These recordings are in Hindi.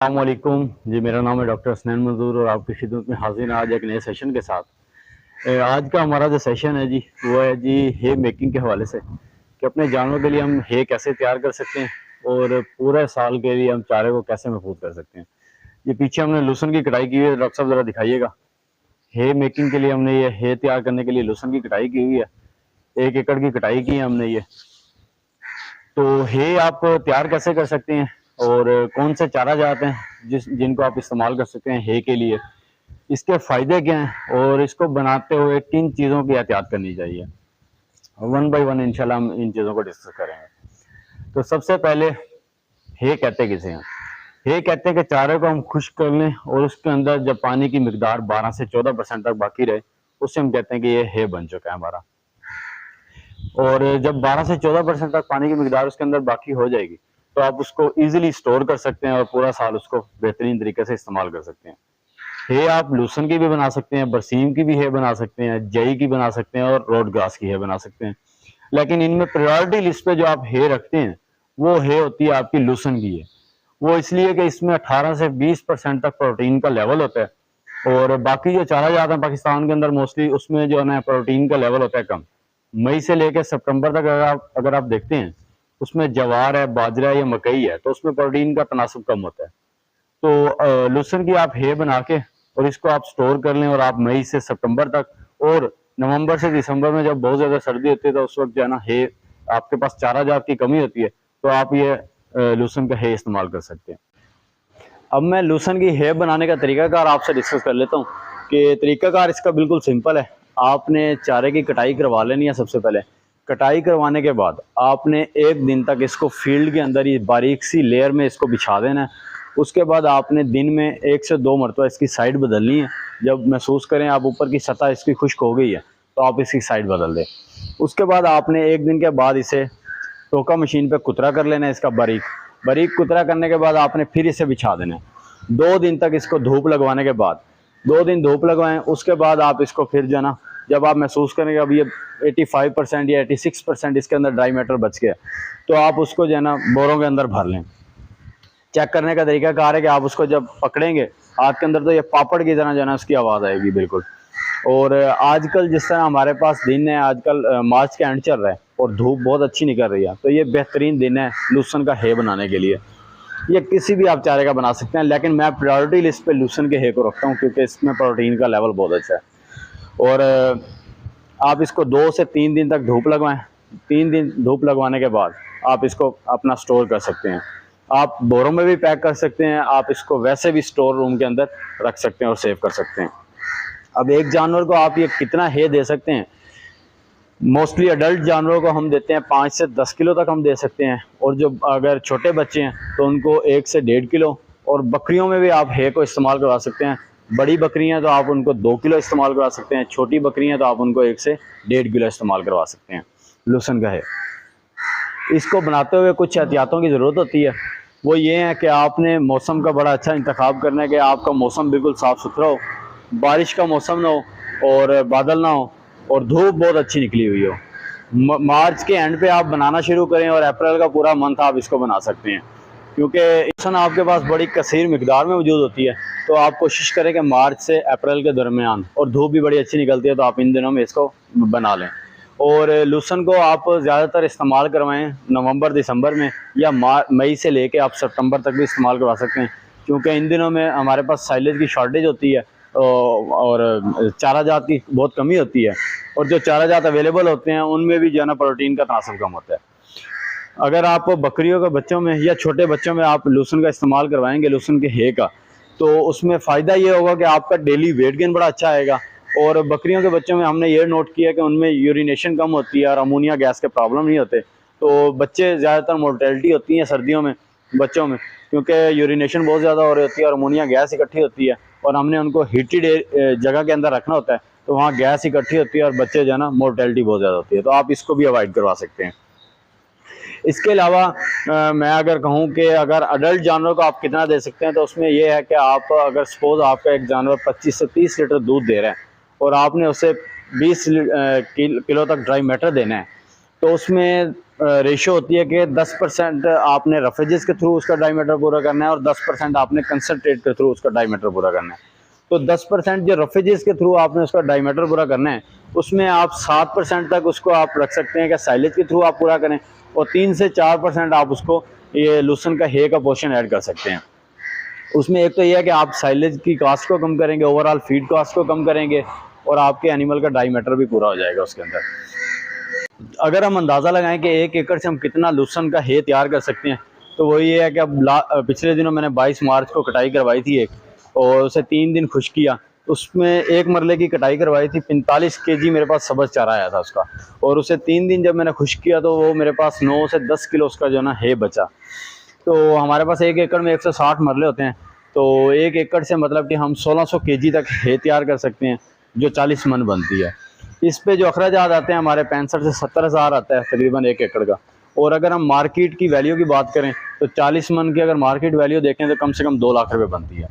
अस्सलामुअलैकुम जी। मेरा नाम है डॉक्टर हसनैन मंजूर और आपकी खिदमत में हाजिर हैं आज एक नए सेशन के साथ। आज का हमारा जो सेशन है जी वो है जी हे मेकिंग के हवाले से कि अपने जानवर के लिए हम हे कैसे तैयार कर सकते हैं और पूरे साल के लिए हम चारे को कैसे महफूज कर सकते हैं। ये पीछे हमने लूसन की कटाई की हुई है, डॉक्टर साहब ज़रा दिखाइएगा। हे मेकिंग के लिए हमने ये हे तैयार करने के लिए लूसन की कटाई की हुई है। 1 एकड़ की कटाई की है हमने ये। तो हे आप तैयार कैसे कर सकते हैं और कौन से चारा जात हैं जिनको आप इस्तेमाल कर सकते हैं हे के लिए, इसके फायदे क्या हैं और इसको बनाते हुए किन चीज़ों की एहतियात करनी चाहिए। वन बाय वन इंशाल्लाह हम इन चीज़ों को डिस्कस करेंगे। तो सबसे पहले हे कहते किसे हैं? हे कहते हैं कि चारे को हम खुश्क कर लें और उसके अंदर जब पानी की मिकदार 12 से 14% तक बाकी रहे, उससे हम कहते हैं कि ये हे बन चुका है हमारा। और जब 12 से 14% तक पानी की मिकदार उसके अंदर बाकी हो जाएगी तो आप उसको इजीली स्टोर कर सकते हैं और पूरा साल उसको बेहतरीन तरीके से इस्तेमाल कर सकते हैं। हे आप लूसन की भी बना सकते हैं, बरसीम की भी हे बना सकते हैं, जई की बना सकते हैं और रोड ग्रास की हे बना सकते हैं। लेकिन इनमें प्रायोरिटी लिस्ट पे जो आप हे रखते हैं वो हे होती है आपकी लूसन की है। वो इसलिए कि इसमें 18 से 20% तक प्रोटीन का लेवल होता है और बाकी जो चारा जाता है पाकिस्तान के अंदर मोस्टली उसमें जो है ना प्रोटीन का लेवल होता है कम। मई से लेकर सितंबर तक अगर आप देखते हैं उसमें जवार है, बाजरा है या मकई है तो उसमें प्रोटीन का तनासब कम होता है। तो लहसुन की आप हे बना के और इसको आप स्टोर कर लें और आप मई से सितंबर तक और नवंबर से दिसंबर में जब बहुत ज़्यादा सर्दी होती है तो उस वक्त जो है ना हे आपके पास चारा जात की कमी होती है तो आप ये लहसुन का हे इस्तेमाल कर सकते हैं। अब मैं लहसुन की हे बनाने का तरीकाकार आपसे डिस्कस कर लेता हूँ कि तरीकाकार इसका बिल्कुल सिंपल है। आपने चारे की कटाई करवा लेनी है। सबसे पहले कटाई करवाने के बाद आपने 1 दिन तक इसको फील्ड के अंदर ही बारीक सी लेयर में इसको बिछा देना है। उसके बाद आपने दिन में 1 से 2 मरतबा इसकी साइड बदलनी है। जब महसूस करें आप ऊपर की सतह इसकी खुश्क हो गई है तो आप इसकी साइड बदल दें। उसके बाद आपने 1 दिन के बाद इसे टोका मशीन पे कुतरा कर लेना है। इसका बारीक बारीक कुतरा करने के बाद आपने फिर इसे बिछा देना है। 2 दिन तक इसको धूप लगवाने के बाद 2 दिन धूप लगवाएं। उसके बाद आप इसको फिर जो ना जब आप महसूस करेंगे अब ये 85% या 86% इसके अंदर ड्राई मैटर बच गया तो आप उसको जो है ना बोरों के अंदर भर लें। चेक करने का तरीका कार है कि आप उसको जब पकड़ेंगे हाथ के अंदर तो ये पापड़ की तरह जो है ना उसकी आवाज़ आएगी बिल्कुल। और आजकल जिस तरह हमारे पास दिन है, आजकल मार्च के एंड चल रहा है और धूप बहुत अच्छी निकल रही है तो ये बेहतरीन दिन है लहसुन का हे बनाने के लिए। ये किसी भी आप चारे का बना सकते हैं लेकिन मैं प्रायोरिटी लिस्ट पे लहसुन के हे को रखता हूँ क्योंकि इसमें प्रोटीन का लेवल बहुत अच्छा है। और आप इसको 2 से 3 दिन तक धूप लगवाएं। 3 दिन धूप लगवाने के बाद आप इसको अपना स्टोर कर सकते हैं। आप बोरों में भी पैक कर सकते हैं, आप इसको वैसे भी स्टोर रूम के अंदर रख सकते हैं और सेव कर सकते हैं। अब एक जानवर को आप ये कितना हे दे सकते हैं? मोस्टली अडल्ट जानवरों को हम देते हैं 5 से 10 किलो तक हम दे सकते हैं और जो अगर छोटे बच्चे हैं तो उनको 1 से 1.5 किलो। और बकरियों में भी आप हे को इस्तेमाल करवा सकते हैं। बड़ी बकरियां तो आप उनको 2 किलो इस्तेमाल करवा सकते हैं, छोटी बकरियां तो आप उनको 1 से 1.5 किलो इस्तेमाल करवा सकते हैं लहसुन का हे। इसको बनाते हुए कुछ एहतियातों की ज़रूरत होती है। वो ये है कि आपने मौसम का बड़ा अच्छा इंतखाब करना है कि आपका मौसम बिल्कुल साफ़ सुथरा हो, बारिश का मौसम ना हो और बादल ना हो और धूप बहुत अच्छी निकली हुई हो। मार्च के एंड पे आप बनाना शुरू करें और अप्रैल का पूरा मंथ आप इसको बना सकते हैं क्योंकि इंसान आपके पास बड़ी कसीर मिकदार में मौजूद होती है। तो आप कोशिश करें कि मार्च से अप्रैल के दरमियान और धूप भी बड़ी अच्छी निकलती है तो आप इन दिनों में इसको बना लें। और लहसुन को आप ज़्यादातर इस्तेमाल करवाएं नवंबर दिसंबर में या मई से लेके आप सितंबर तक भी इस्तेमाल करवा सकते हैं क्योंकि इन दिनों में हमारे पास साइलेज की शॉर्टेज होती है और चारा जात की बहुत कमी होती है और जो चारा जात अवेलेबल होते हैं उनमें भी जो है ना प्रोटीन का तनासब कम होता है। अगर आप बकरियों के बच्चों में या छोटे बच्चों में आप लहसुन का इस्तेमाल करवाएंगे लहसुन के हे का तो उसमें फ़ायदा ये होगा कि आपका डेली वेट गेन बड़ा अच्छा आएगा। और बकरियों के बच्चों में हमने ये नोट किया कि उनमें यूरिनेशन कम होती है और अमोनिया गैस के प्रॉब्लम नहीं होते। तो बच्चे ज़्यादातर मोर्टेलिटी होती है सर्दियों में बच्चों में क्योंकि यूरिनेशन बहुत ज़्यादा हो रही होती है और अमोनिया गैस इकट्ठी होती है और हमने उनको हीटेड जगह के अंदर रखना होता है तो वहाँ गैस इकट्ठी होती है और बच्चे जो है ना मोर्टेलिटी बहुत ज़्यादा होती है। तो आप इसको भी अवॉइड करवा सकते हैं। इसके अलावा मैं अगर कहूँ कि अगर अडल्ट जानवर को आप कितना दे सकते हैं तो उसमें यह है कि आप अगर सपोज आपका एक जानवर 25 से 30 लीटर दूध दे रहा है और आपने उसे 20 किलो तक ड्राई मैटर देना है तो उसमें रेशो होती है कि 10% आपने रफेजेस के थ्रू उसका डायमीटर पूरा करना है और 10% आपने कंसनट्रेट के थ्रू उसका डायमीटर पूरा करना है। तो 10% जो रफेजेस के थ्रू आपने उसका डायमीटर पूरा करना है, उसमें आप 7% तक उसको आप रख सकते हैं कि साइलेज के थ्रू आप पूरा करें, और 3 से 4% आप उसको ये लूसन का हे का पोर्शन ऐड कर सकते हैं। उसमें एक तो ये है कि आप साइलेज की कॉस्ट को कम करेंगे, ओवरऑल फीड कॉस्ट को कम करेंगे, और आपके एनिमल का डायमीटर भी पूरा हो जाएगा उसके अंदर। अगर हम अंदाज़ा लगाएं कि 1 एकड़ से हम कितना लूसन का हे तैयार कर सकते हैं, तो वो ये है कि अब पिछले दिनों मैंने 22 मार्च को कटाई करवाई थी एक, और उसे 3 दिन खुश किया। उसमें एक मरले की कटाई करवाई थी, 45 केजी मेरे पास सब्ज़ चारा आया था उसका, और उसे 3 दिन जब मैंने खुश किया तो वो मेरे पास 9 से 10 किलो उसका जो ना हे बचा। तो हमारे पास 1 एकड़ में 160 मरले होते हैं, तो 1 एकड़ से मतलब कि हम 1600 केजी तक हे तैयार कर सकते हैं, जो 40 मन बनती है। इस पे जो अखराजात आते हैं हमारे 65 से 70 हज़ार आता है तकरीबन 1 एकड़ का। और अगर हम मार्केट की वैल्यू की बात करें तो 40 मन की अगर मार्केट वैल्यू देखें तो कम से कम 2 लाख रुपए बनती है।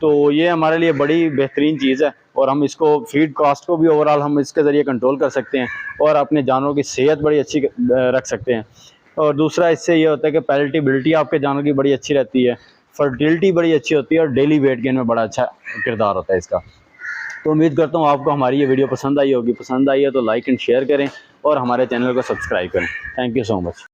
तो ये हमारे लिए बड़ी बेहतरीन चीज़ है, और हम इसको फीड कॉस्ट को भी ओवरऑल हम इसके ज़रिए कंट्रोल कर सकते हैं, और अपने जानवरों की सेहत बड़ी अच्छी रख सकते हैं। और दूसरा इससे ये होता है कि पैलेटेबिलिटी आपके जानवर की बड़ी अच्छी रहती है, फर्टिलिटी बड़ी अच्छी होती है, और डेली वेट गेन में बड़ा अच्छा किरदार होता है इसका। तो उम्मीद करता हूँ आपको हमारी ये वीडियो पसंद आई होगी। पसंद आई है तो लाइक एंड शेयर करें और हमारे चैनल को सब्सक्राइब करें। Thank you so much.